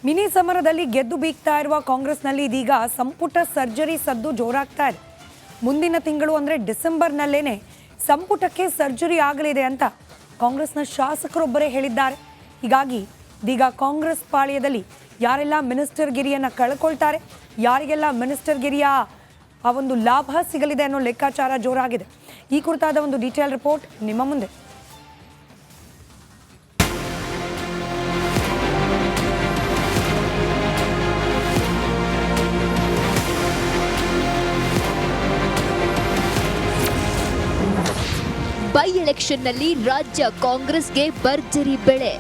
Mini ಸಮರದಲ್ಲಿ ಗೆದ್ದು ಬೀಗ್ತಾ ಇರುವ ಕಾಂಗ್ರೆಸ್ನಲ್ಲಿ ಇದೀಗ ಸಂಪುಟ ಸರ್ಜರಿ ಸದ್ದು ಜೋರಾಗ್ತಾ ಇದೆ. ಮುಂದಿನ ತಿಂಗಳು ಅಂದರೆ ಡಿಸೆಂಬರ್ನಲ್ಲೇನೆ ಸಂಪುಟಕ್ಕೆ ಸರ್ಜರಿ ಆಗಲಿದೆ ಅಂತ ಕಾಂಗ್ರೆಸ್ನ ಶಾಸಕರೊಬ್ಬರೇ ಹೇಳಿದ್ದಾರೆ. ಹೀಗಾಗಿ ಇದೀಗ ಕಾಂಗ್ರೆಸ್ ಪಾಳ್ಯದಲ್ಲಿ ಯಾರೆಲ್ಲ ಮಿನಿಸ್ಟರ್ ಗಿರಿಯನ್ನು ಕಳ್ಕೊಳ್ತಾರೆ, ಯಾರಿಗೆಲ್ಲ ಮಿನಿಸ್ಟರ್ ಗಿರಿಯ ಆ ಒಂದು ಲಾಭ ಸಿಗಲಿದೆ ಅನ್ನೋ ಲೆಕ್ಕಾಚಾರ ಜೋರಾಗಿದೆ. ಈ ಕುರಿತಾದ ಒಂದು ಡೀಟೇಲ್ ರಿಪೋರ್ಟ್ ನಿಮ್ಮ ಮುಂದೆ. ಬೈ ಎಲೆಕ್ಷನ್ನಲ್ಲಿ ರಾಜ್ಯ ಕಾಂಗ್ರೆಸ್ಗೆ ಭರ್ಜರಿ ಬೆಳೆ.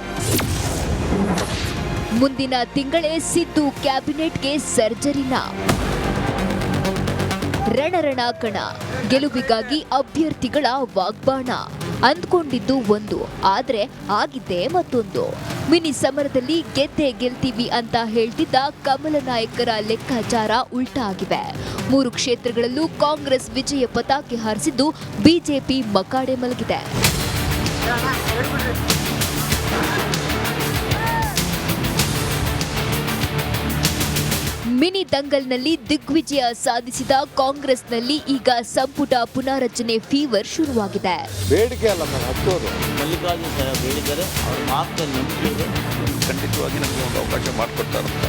ಮುಂದಿನ ತಿಂಗಳೇ ಸಿದ್ದು ಕ್ಯಾಬಿನೆಟ್ಗೆ ಸರ್ಜರಿನ. ರಣರಣಾಕಣ, ಗೆಲುವಿಗಾಗಿ ಅಭ್ಯರ್ಥಿಗಳ ವಾಗ್ಬಾಣ. ಅಂದ್ಕೊಂಡಿದ್ದು ಒಂದು, ಆದ್ರೆ ಆಗಿದ್ದೇ ಮತ್ತೊಂದು. ಮಿನಿ ಸಮರದಲ್ಲಿ ಗೆದ್ದೇ ಗೆಲ್ತೀವಿ ಅಂತ ಹೇಳ್ತಿದ್ದ ಕಮಲ ನಾಯಕರ ಲೆಕ್ಕಾಚಾರ ಉಲ್ಟಾ ಆಗಿವೆ. 3 ಕ್ಷೇತ್ರಗಳಲ್ಲೂ ಕಾಂಗ್ರೆಸ್ ವಿಜಯ ಪತಾಕೆ ಹಾರಿಸಿದ್ದು ಬಿಜೆಪಿ ಮಕಾಡೆ ಮಲಗಿದೆ. ಮಿನಿ ದಂಗಲ್ನಲ್ಲಿ ದಿಗ್ವಿಜಯ ಸಾಧಿಸಿದ ಕಾಂಗ್ರೆಸ್ನಲ್ಲಿ ಈಗ ಸಂಪುಟ ಪುನಾರಚನೆ ಫೀವರ್ ಶುರುವಾಗಿದೆ. ಬೇಡಿಕೆ ಅಲ್ಲ ಹತ್ತೋದು ಮಲ್ಲಿಕಾರ್ಜುನ ಸಾಹೇಬ್ ಹೇಳಿದ್ದಾರೆ, ಅವ್ರ ಮಾತನ್ನು ನಂಬಿಕೆ ಖಂಡಿತವಾಗಿ ನಮಗೆ ಒಂದು ಅವಕಾಶ ಮಾಡಿಕೊಡ್ತಾರಂತ.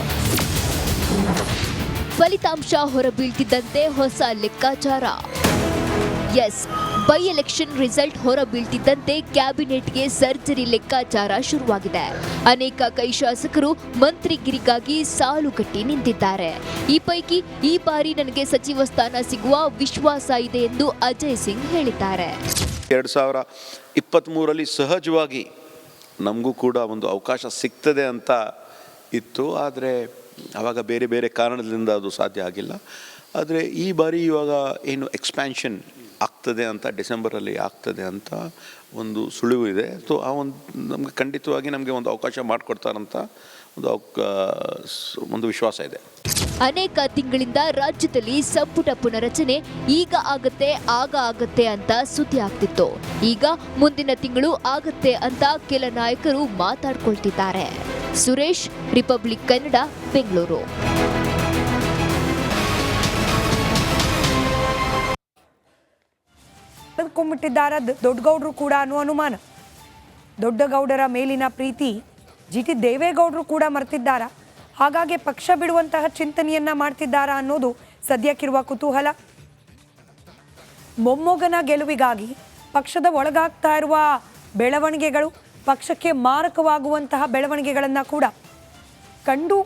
ಫಲಿತಾಂಶ ಹೊರಬೀಳ್ತಿದ್ದಂತೆ ಹೊಸ ಲೆಕ್ಕಾಚಾರ. ಎಸ್, ಬೈ ಎಲೆಕ್ಷನ್ ರಿಸಲ್ಟ್ ಹೊರಬೀಳ್ತಿದ್ದಂತೆ ಕ್ಯಾಬಿನೆಟ್ಗೆ ಸರ್ಜರಿ ಲೆಕ್ಕಾಚಾರ ಶುರುವಾಗಿದೆ. ಅನೇಕ ಕೈ ಶಾಸಕರು ಮಂತ್ರಿಗಿರಿಗಾಗಿ ಸಾಲುಗಟ್ಟಿ ನಿಂತಿದ್ದಾರೆ. ಈ ಪೈಕಿ ಈ ಬಾರಿ ನನಗೆ ಸಚಿವ ಸ್ಥಾನ ಸಿಗುವ ವಿಶ್ವಾಸ ಇದೆ ಎಂದು ಅಜಯ್ ಸಿಂಗ್ ಹೇಳಿದ್ದಾರೆ. 2023ರಲ್ಲಿ ಸಹಜವಾಗಿ ನಮಗೂ ಕೂಡ ಒಂದು ಅವಕಾಶ ಸಿಗ್ತದೆ ಅಂತ ಇತ್ತು. ಆದರೆ ಆವಾಗ ಬೇರೆ ಬೇರೆ ಕಾರಣದಿಂದ ಅದು ಸಾಧ್ಯ ಆಗಿಲ್ಲ. ಆದರೆ ಈ ಬಾರಿ ಇವಾಗ ಏನು ಎಕ್ಸ್ಪ್ಯಾನ್ಷನ್ ಆಗ್ತದೆ ಅಂತ, ಡಿಸೆಂಬರಲ್ಲಿ ಆಗ್ತದೆ ಅಂತ ಒಂದು ಸುಳಿವು ಇದೆ. ಸೊ ಆ ನಮಗೆ ಖಂಡಿತವಾಗಿ ನಮಗೆ ಒಂದು ಅವಕಾಶ ಮಾಡಿಕೊಡ್ತಾರಂತ ಒಂದು ವಿಶ್ವಾಸ ಇದೆ. ಅನೇಕ ತಿಂಗಳಿಂದ ರಾಜ್ಯದಲ್ಲಿ ಸಂಪುಟ ಪುನರಚನೆ ಈಗ ಆಗತ್ತೆ ಆಗ ಆಗತ್ತೆ ಅಂತ ಸುದ್ದಿ ಆಗ್ತಿತ್ತು. ಈಗ ಮುಂದಿನ ತಿಂಗಳು ಆಗತ್ತೆ ಅಂತ ಕೆಲ ನಾಯಕರು ಮಾತಾಡ್ಕೊಳ್ತಿದ್ದಾರೆ. ಸುರೇಶ್, ರಿಪಬ್ಲಿಕ್ ಕನ್ನಡ, ಬೆಂಗಳೂರು. ಕೊಂಡ್ಬಿಟ್ಟಿದ್ದಾರೆ ದೊಡ್ಡಗೌಡರು ಕೂಡ ಅನ್ನೋ ಅನುಮಾನ. ದೊಡ್ಡಗೌಡರ ಮೇಲಿನ ಪ್ರೀತಿ ಜಿಟಿ ದೇವೇಗೌಡರು ಕೂಡ ಮರ್ತಿದ್ದಾರಾ? ಹಾಗಾಗಿ ಪಕ್ಷ ಬಿಡುವಂತಹ ಚಿಂತನೆಯನ್ನ ಮಾಡ್ತಿದ್ದಾರಾ ಅನ್ನೋದು ಸದ್ಯಕ್ಕಿರುವ ಕುತೂಹಲ. ಮೊಮ್ಮಗನ ಗೆಲುವಿಗಾಗಿ ಪಕ್ಷದ ಒಳಗಾಗ್ತಾ ಇರುವ ಬೆಳವಣಿಗೆಗಳು, ಪಕ್ಷಕ್ಕೆ ಮಾರಕವಾಗುವಂತಹ ಬೆಳವಣಿಗೆಗಳನ್ನು ಕೂಡ ಕಂಡು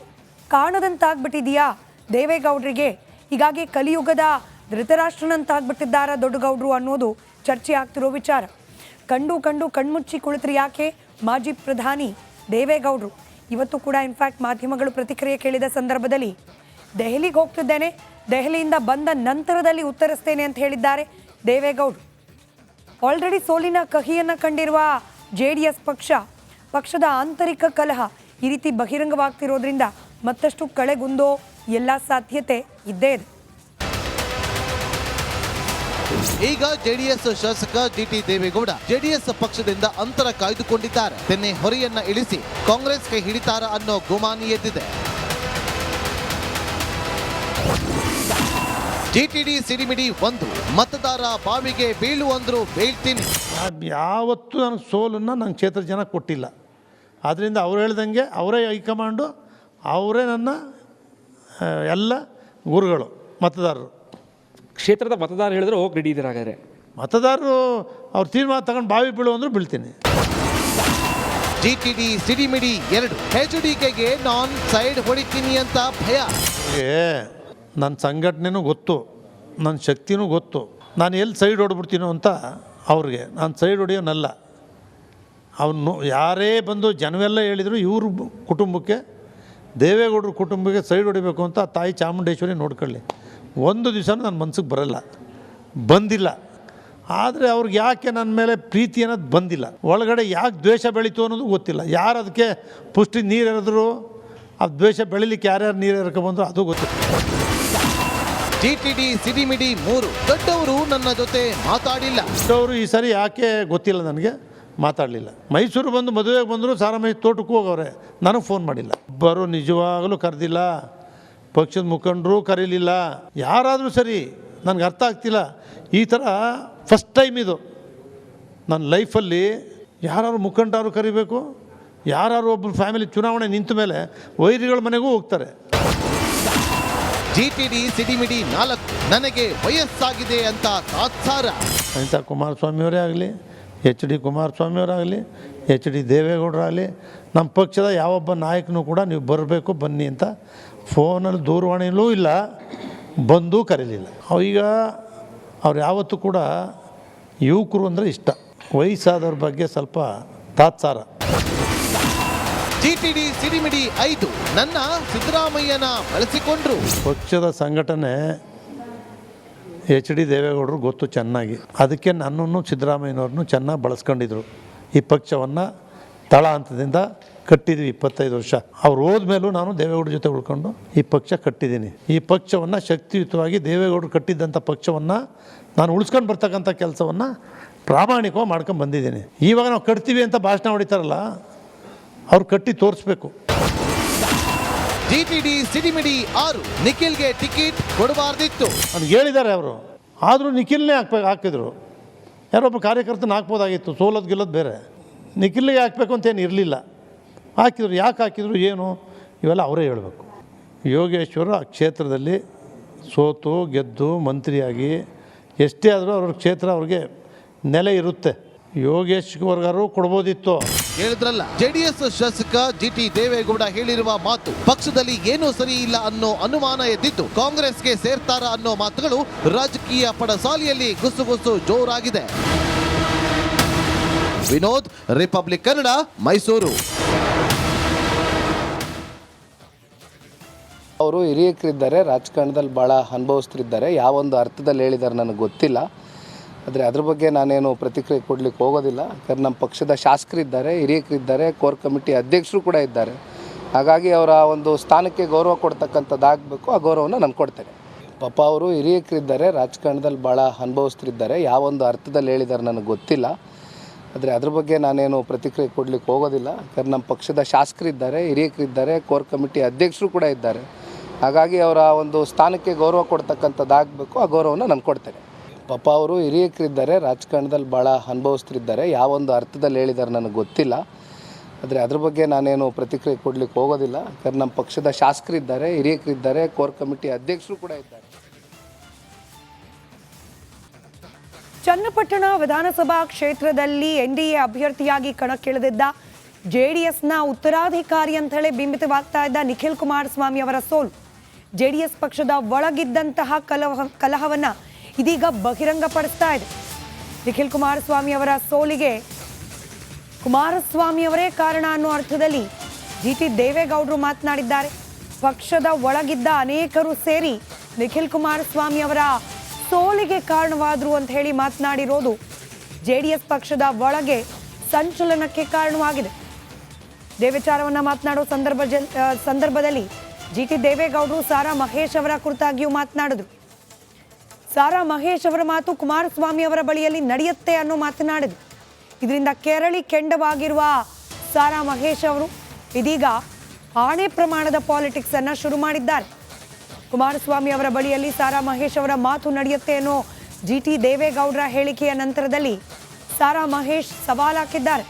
ಕಾಣದಂತಾಗ್ಬಿಟ್ಟಿದೆಯಾ ದೇವೇಗೌಡರಿಗೆ? ಹೀಗಾಗಿ ಕಲಿಯುಗದ ಧೃತರಾಷ್ಟ್ರನಂತಾಗ್ಬಿಟ್ಟಿದ್ದಾರ ದೊಡ್ಡಗೌಡರು ಅನ್ನೋದು ಚರ್ಚೆ ಆಗ್ತಿರೋ ವಿಚಾರ. ಕಂಡು ಕಣ್ಮುಚ್ಚಿ ಕುಳಿತರು ಯಾಕೆ ಮಾಜಿ ಪ್ರಧಾನಿ ದೇವೇಗೌಡರು? ಇವತ್ತು ಕೂಡ ಇನ್ಫ್ಯಾಕ್ಟ್ ಮಾಧ್ಯಮಗಳು ಪ್ರತಿಕ್ರಿಯೆ ಕೇಳಿದ ಸಂದರ್ಭದಲ್ಲಿ ದೆಹಲಿಗೆ ಹೋಗ್ತಿದ್ದೇನೆ, ದೆಹಲಿಯಿಂದ ಬಂದ ನಂತರದಲ್ಲಿ ಉತ್ತರಿಸ್ತೇನೆ ಅಂತ ಹೇಳಿದ್ದಾರೆ ದೇವೇಗೌಡರು. ಆಲ್ರೆಡಿ ಸೋಲಿನ ಕಹಿಯನ್ನು ಕಂಡಿರುವ JDS ಪಕ್ಷದ ಆಂತರಿಕ ಕಲಹ ಈ ರೀತಿ ಬಹಿರಂಗವಾಗ್ತಿರೋದ್ರಿಂದ ಮತ್ತಷ್ಟು ಕಳೆಗುಂದೋ ಎಲ್ಲ ಸಾಧ್ಯತೆ ಇದ್ದೇ ಇದೆ. ಈಗ ಜೆಡಿಎಸ್ ಶಾಸಕ ಜಿಟಿ ದೇವೇಗೌಡ ಜೆಡಿಎಸ್ ಪಕ್ಷದಿಂದ ಅಂತರ ಕಾಯ್ದುಕೊಂಡಿದ್ದಾರೆ. ತೆನ್ನೆ ಹೊರೆಯನ್ನ ಇಳಿಸಿ ಕಾಂಗ್ರೆಸ್ಗೆ ಹಿಡಿತಾರ ಅನ್ನೋ ಗುಮಾನಿ ಎದ್ದಿದೆ. ಜಿಟಿಡಿ ಸಿಡಿಮಿಡಿ 1, ಮತದಾರ ಬಾವಿಗೆ ಬೀಳುವಂದ್ರು ಬೀಳ್ತೀನಿ. ಯಾವತ್ತೂ ನನಗೆ ಸೋಲನ್ನು ನನ್ನ ಕ್ಷೇತ್ರ ಜನ ಕೊಟ್ಟಿಲ್ಲ. ಆದ್ದರಿಂದ ಅವ್ರು ಹೇಳ್ದಂಗೆ ಅವರೇ ಹೈಕಮಾಂಡು, ಅವರೇ ನನ್ನ ಎಲ್ಲ ಗುರುಗಳು ಮತದಾರರು. ಕ್ಷೇತ್ರದ ಮತದಾರರು ಹೇಳಿದ್ರೆ ಹೋಗಿ ರೆಡಿ ಇದ್ದೀರ? ಹಾಗಾದರೆ ಮತದಾರರು ಅವ್ರು ತೀರ್ಮಾನ ತಗೊಂಡು ಬಾವಿ ಬೀಳು ಅಂದರೂ ಬೀಳ್ತೀನಿ. ಜಿಟಿಡಿ ಸಿಡಿಮಿಡಿ 2, HDKಗೆ ನಾನ್ ಸೈಡ್ ಹೊಡಿತೀನಿ ಅಂತ ಭಯ. ನನ್ನ ಸಂಘಟನೆನೂ ಗೊತ್ತು, ನನ್ನ ಶಕ್ತಿನೂ ಗೊತ್ತು. ನಾನು ಎಲ್ಲಿ ಸೈಡ್ ಹೊಡ್ಬಿಡ್ತೀನೋ ಅಂತ ಅವ್ರಿಗೆ. ನಾನು ಸೈಡ್ ಹೊಡೆಯೋನಲ್ಲ. ಅವನು ಯಾರೇ ಬಂದು ಜನವೆಲ್ಲ ಹೇಳಿದರು ಇವ್ರ ಕುಟುಂಬಕ್ಕೆ, ದೇವೇಗೌಡರ ಕುಟುಂಬಕ್ಕೆ ಸೈಡ್ ಹೊಡಿಬೇಕು ಅಂತ ತಾಯಿ ಚಾಮುಂಡೇಶ್ವರಿ ನೋಡ್ಕೊಳ್ಳಿ. ಒಂದು ದಿವಸ ನನ್ನ ಮನ್ಸಿಗೆ ಬರಲ್ಲ, ಬಂದಿಲ್ಲ. ಆದರೆ ಅವ್ರಿಗೆ ಯಾಕೆ ನನ್ನ ಮೇಲೆ ಪ್ರೀತಿ ಅನ್ನೋದು ಬಂದಿಲ್ಲ. ಒಳಗಡೆ ಯಾಕೆ ದ್ವೇಷ ಬೆಳೀತು ಅನ್ನೋದು ಗೊತ್ತಿಲ್ಲ. ಯಾರು ಅದಕ್ಕೆ ಪುಷ್ಟಿ ನೀರು ಎರೆದ್ರು, ಆ ದ್ವೇಷ ಬೆಳಿಲಿಕ್ಕೆ ಯಾರ್ಯಾರು ನೀರು ಎರ್ಕೊಂಡ್ಬಂದ್ರು ಅದು ಗೊತ್ತಿಲ್ಲ. ಜಿಟಿಡಿ ಸಿಡಿಮಿಡಿ 3, ದೊಡ್ಡವರು ನನ್ನ ಜೊತೆ ಮಾತಾಡಿಲ್ಲ. ಅವರು ಈ ಸರಿ ಯಾಕೆ ಗೊತ್ತಿಲ್ಲ ನನಗೆ. ಮಾತಾಡಲಿಲ್ಲ. ಮೈಸೂರು ಬಂದು ಮದುವೆಗೆ ಬಂದರು, ಸಾರಾಮಹೇಶ್ ತೋಟಕ್ಕೂ ಹೋಗವ್ರೆ, ನನಗೆ ಫೋನ್ ಮಾಡಿಲ್ಲ. ಒಬ್ಬರು ನಿಜವಾಗಲೂ ಕರೆದಿಲ್ಲ, ಪಕ್ಷದ ಮುಖಂಡರು ಕರೀಲಿಲ್ಲ. ಯಾರಾದರೂ ಸರಿ, ನನಗೆ ಅರ್ಥ ಆಗ್ತಿಲ್ಲ. ಈ ಥರ ಫಸ್ಟ್ ಟೈಮ್ ಇದು ನನ್ನ ಲೈಫಲ್ಲಿ. ಯಾರು ಮುಖಂಡರು ಕರಿಬೇಕು, ಯಾರು ಒಬ್ಬರು ಫ್ಯಾಮಿಲಿ ಚುನಾವಣೆ ನಿಂತ ಮೇಲೆ ವೈರಿಗಳ ಮನೆಗೂ ಹೋಗ್ತಾರೆ. GTD ಸಿಡಿಮಿಡಿ 4 ನನಗೆ ವಯಸ್ಸಾಗಿದೆ ಅಂತ ತಾತ್ಸಾರ. ಅನಿತಾ ಕುಮಾರಸ್ವಾಮಿಯವರೇ ಆಗಲಿ, HD ಕುಮಾರಸ್ವಾಮಿಯವರಾಗಲಿ, HD ದೇವೇಗೌಡರಾಗಲಿ, ನಮ್ಮ ಪಕ್ಷದ ಯಾವೊಬ್ಬ ನಾಯಕನೂ ಕೂಡ ನೀವು ಬರಬೇಕು ಬನ್ನಿ ಅಂತ ಫೋನಲ್ಲಿ ದೂರವಾಣಿಯಲ್ಲೂ ಇಲ್ಲ, ಬಂದು ಕರೀಲಿಲ್ಲ. ಈಗ ಅವ್ರು ಯಾವತ್ತೂ ಕೂಡ ಯುವಕರು ಅಂದರೆ ಇಷ್ಟ, ವಯಸ್ಸಾದವ್ರ ಬಗ್ಗೆ ಸ್ವಲ್ಪ ತಾತ್ಸಾರ. GTD ಸಿಡಿಮಿಡಿ 5 ನನ್ನ ಸಿದ್ದರಾಮಯ್ಯನ ಬಳಸಿಕೊಂಡ್ರು. ಪಕ್ಷದ ಸಂಘಟನೆ HD ದೇವೇಗೌಡರು ಗೊತ್ತು ಚೆನ್ನಾಗಿ. ಅದಕ್ಕೆ ನನ್ನನ್ನು ಸಿದ್ದರಾಮಯ್ಯನವ್ರನ್ನೂ ಚೆನ್ನಾಗಿ ಬಳಸ್ಕೊಂಡಿದ್ರು. ಈ ಪಕ್ಷವನ್ನು ತಳ ಹಂತದಿಂದ ಕಟ್ಟಿದ್ವಿ 25 ವರ್ಷ. ಅವ್ರು ಹೋದ್ಮೇಲೂ ನಾನು ದೇವೇಗೌಡರ ಜೊತೆ ಉಳ್ಕೊಂಡು ಈ ಪಕ್ಷ ಕಟ್ಟಿದ್ದೀನಿ. ಈ ಪಕ್ಷವನ್ನು ಶಕ್ತಿಯುತವಾಗಿ ದೇವೇಗೌಡರು ಕಟ್ಟಿದ್ದಂಥ ಪಕ್ಷವನ್ನು ನಾನು ಉಳಿಸ್ಕೊಂಡು ಬರ್ತಕ್ಕಂಥ ಕೆಲಸವನ್ನು ಪ್ರಾಮಾಣಿಕವಾಗಿ ಮಾಡ್ಕೊಂಡು ಬಂದಿದ್ದೀನಿ. ಇವಾಗ ನಾವು ಕಟ್ತೀವಿ ಅಂತ ಭಾಷಣ ಹೊಡಿತಾರಲ್ಲ, ಅವ್ರು ಕಟ್ಟಿ ತೋರಿಸ್ಬೇಕು. GTD ಸಿಡಿಮಿಡಿ 6 ನಿಖಿಲ್ಗೆ ಟಿಕೆಟ್ ಕೊಡಬಾರ್ದಿತ್ತು. ನನಗೆ ಹೇಳಿದ್ದಾರೆ ಅವರು, ಆದರೂ ನಿಖಿಲ್ನೇ ಹಾಕಿದ್ರು. ಯಾರೊಬ್ಬ ಕಾರ್ಯಕರ್ತನ ಹಾಕ್ಬೋದಾಗಿತ್ತು, ಸೋಲೋದು ಗೆಲ್ಲೋದು ಬೇರೆ. ನಿಖಿಲ್ಗೆ ಹಾಕಬೇಕು ಅಂತೇನು ಇರಲಿಲ್ಲ, ಹಾಕಿದ್ರು. ಯಾಕೆ ಹಾಕಿದ್ರು ಏನು ಇವೆಲ್ಲ ಅವರೇ ಹೇಳಬೇಕು. ಯೋಗೇಶ್ವರು ಆ ಕ್ಷೇತ್ರದಲ್ಲಿ ಸೋತು ಗೆದ್ದು ಮಂತ್ರಿಯಾಗಿ ಎಷ್ಟೇ ಆದರೂ ಅವ್ರ ಕ್ಷೇತ್ರ ಅವ್ರಿಗೆ ನೆಲೆ ಇರುತ್ತೆ. ಯೋಗೇಶ್ವರ್ಗಾರು ಕೊಡ್ಬೋದಿತ್ತು. ಹೇಳಿದ್ರಲ್ಲ, JDS ಶಾಸಕ GT ದೇವೇಗೌಡ ಹೇಳಿರುವ ಮಾತು ಪಕ್ಷದಲ್ಲಿ ಏನೂ ಸರಿ ಇಲ್ಲ ಅನ್ನೋ ಅನುಮಾನ ಎದ್ದಿದ್ದು ಕಾಂಗ್ರೆಸ್ಗೆ ಸೇರ್ತಾರ ಅನ್ನೋ ಮಾತುಗಳು ರಾಜಕೀಯ ಪಡಸಾಲಿಯಲ್ಲಿ ಗುಸುಗುಸು ಜೋರಾಗಿದೆ. ವಿನೋದ್, ರಿಪಬ್ಲಿಕ್ ಕನ್ನಡ, ಮೈಸೂರು. ಅವರು ಹಿರಿಯಕರಿದ್ದಾರೆ, ರಾಜಕಾರಣದಲ್ಲಿ ಭಾಳ ಅನುಭವಿಸ್ತಿದ್ದಾರೆ. ಯಾವೊಂದು ಅರ್ಥದಲ್ಲಿ ಹೇಳಿದ್ದಾರೆ ನನಗೆ ಗೊತ್ತಿಲ್ಲ, ಆದರೆ ಅದ್ರ ಬಗ್ಗೆ ನಾನೇನು ಪ್ರತಿಕ್ರಿಯೆ ಕೊಡಲಿಕ್ಕೆ ಹೋಗೋದಿಲ್ಲ. ಯಾಕಂದ್ರೆ ನಮ್ಮ ಪಕ್ಷದ ಶಾಸಕರಿದ್ದಾರೆ, ಹಿರಿಯಕರಿದ್ದಾರೆ, ಕೋರ್ ಕಮಿಟಿ ಅಧ್ಯಕ್ಷರು ಕೂಡ ಇದ್ದಾರೆ. ಹಾಗಾಗಿ ಅವರ ಒಂದು ಸ್ಥಾನಕ್ಕೆ ಗೌರವ ಕೊಡ್ತಕ್ಕಂಥದ್ದಾಗಬೇಕು, ಆ ಗೌರವನ ನಾನು ಕೊಡ್ತೇನೆ. ಪಾಪ ಅವರು ಹಿರಿಯಕರಿದ್ದಾರೆ, ರಾಜಕಾರಣದಲ್ಲಿ ಭಾಳ ಅನುಭವಿಸ್ತಿದ್ದಾರೆ. ಯಾವೊಂದು ಅರ್ಥದಲ್ಲಿ ಹೇಳಿದ್ದಾರೆ ನನಗೆ ಗೊತ್ತಿಲ್ಲ, ಆದರೆ ಅದ್ರ ಬಗ್ಗೆ ನಾನೇನು ಪ್ರತಿಕ್ರಿಯೆ ಕೊಡಲಿಕ್ಕೆ ಹೋಗೋದಿಲ್ಲ. ಯಾಕಂದ್ರೆ ನಮ್ಮ ಪಕ್ಷದ ಶಾಸಕರಿದ್ದಾರೆ, ಹಿರಿಯಕರಿದ್ದಾರೆ, ಕೋರ್ ಕಮಿಟಿ ಅಧ್ಯಕ್ಷರು ಕೂಡ ಇದ್ದಾರೆ. ಹಾಗಾಗಿ ಅವರ ಒಂದು ಸ್ಥಾನಕ್ಕೆ ಗೌರವ ಕೊಡ್ತಕ್ಕಂಥದ್ದಾಗಬೇಕು, ಆ ಗೌರವನ ನಾನು ಕೊಡ್ತೇನೆ. ಪಾಪ ಅವರು ಹಿರಿಯಕರಿದ್ದಾರೆ, ರಾಜಕಾರಣದಲ್ಲಿ ಭಾಳ ಅನುಭವಿಸ್ತಿದ್ದಾರೆ. ಯಾವೊಂದು ಅರ್ಥದಲ್ಲಿ ಹೇಳಿದ್ದಾರೆ ನನಗೆ ಗೊತ್ತಿಲ್ಲ, ಆದರೆ ಅದ್ರ ಬಗ್ಗೆ ನಾನೇನು ಪ್ರತಿಕ್ರಿಯೆ ಕೊಡಲಿಕ್ಕೆ ಹೋಗೋದಿಲ್ಲ. ಯಾಕಂದ್ರೆ ನಮ್ಮ ಪಕ್ಷದ ಶಾಸಕರಿದ್ದಾರೆ, ಹಿರಿಯಕರಿದ್ದಾರೆ, ಕೋರ್ ಕಮಿಟಿ ಅಧ್ಯಕ್ಷರು ಕೂಡ ಇದ್ದಾರೆ. ಚನ್ನಪಟ್ಟಣ ವಿಧಾನಸಭಾ ಕ್ಷೇತ್ರದಲ್ಲಿ NDA ಅಭ್ಯರ್ಥಿಯಾಗಿ ಕಣಕ್ಕಿಳಿದಿದ್ದ JDSನ ಉತ್ತರಾಧಿಕಾರಿ ಅಂತ ಹೇಳಿ ಬಿಂಬಿತವಾಗ್ತಾ ಇದ್ದ ನಿಖಿಲ್ ಕುಮಾರಸ್ವಾಮಿ ಅವರ ಸೋಲು JDS ಪಕ್ಷದ ಒಳಗಿದ್ದಂತಹ ಕಲಹವನ್ನು ಇದೀಗ ಬಹಿರಂಗಪಡಿಸ್ತಾ ಇದೆ. ನಿಖಿಲ್ ಕುಮಾರಸ್ವಾಮಿ ಅವರ ಸೋಲಿಗೆ ಕುಮಾರಸ್ವಾಮಿ ಅವರೇ ಕಾರಣ ಅನ್ನೋ ಅರ್ಥದಲ್ಲಿ GT ದೇವೇಗೌಡರು ಮಾತನಾಡಿದ್ದಾರೆ. ಪಕ್ಷದ ಒಳಗಿದ್ದ ಅನೇಕರು ಸೇರಿ ನಿಖಿಲ್ ಕುಮಾರಸ್ವಾಮಿ ಅವರ ಸೋಲಿಗೆ ಕಾರಣವಾದರು ಅಂತ ಹೇಳಿ ಮಾತನಾಡಿರೋದು JDS ಪಕ್ಷದ ಒಳಗೆ ಸಂಚಲನಕ್ಕೆ ಕಾರಣವಾಗಿದೆ. ಇದೇ ವಿಚಾರವನ್ನು ಮಾತನಾಡೋ ಸಂದರ್ಭದಲ್ಲಿ GT ದೇವೇಗೌಡರು ಸಾರಾ ಮಹೇಶ್ ಅವರ ಕುರಿತಾಗಿಯೂ ಮಾತನಾಡಿದ್ರು. ಸಾರಾ ಮಹೇಶ್ ಅವರ ಮಾತು ಕುಮಾರಸ್ವಾಮಿ ಅವರ ಬಳಿಯಲ್ಲಿ ನಡೆಯುತ್ತೆ ಅನ್ನೋ ಮಾತನಾಡಿದ್ರು. ಇದರಿಂದ ಕೆರಳಿ ಕೆಂಡವಾಗಿರುವ ಸಾರಾ ಮಹೇಶ್ ಅವರು ಇದೀಗ ಆಣೆ ಪ್ರಮಾಣದ ಪಾಲಿಟಿಕ್ಸ್ ಅನ್ನು ಶುರು ಮಾಡಿದ್ದಾರೆ. ಕುಮಾರಸ್ವಾಮಿ ಅವರ ಬಳಿಯಲ್ಲಿ ಸಾರಾ ಮಹೇಶ್ ಅವರ ಮಾತು ನಡೆಯುತ್ತೆ ಅನ್ನೋ GT ದೇವೇಗೌಡರ ಹೇಳಿಕೆಯ ನಂತರದಲ್ಲಿ ಸಾರಾ ಮಹೇಶ್ ಸವಾಲು ಹಾಕಿದ್ದಾರೆ.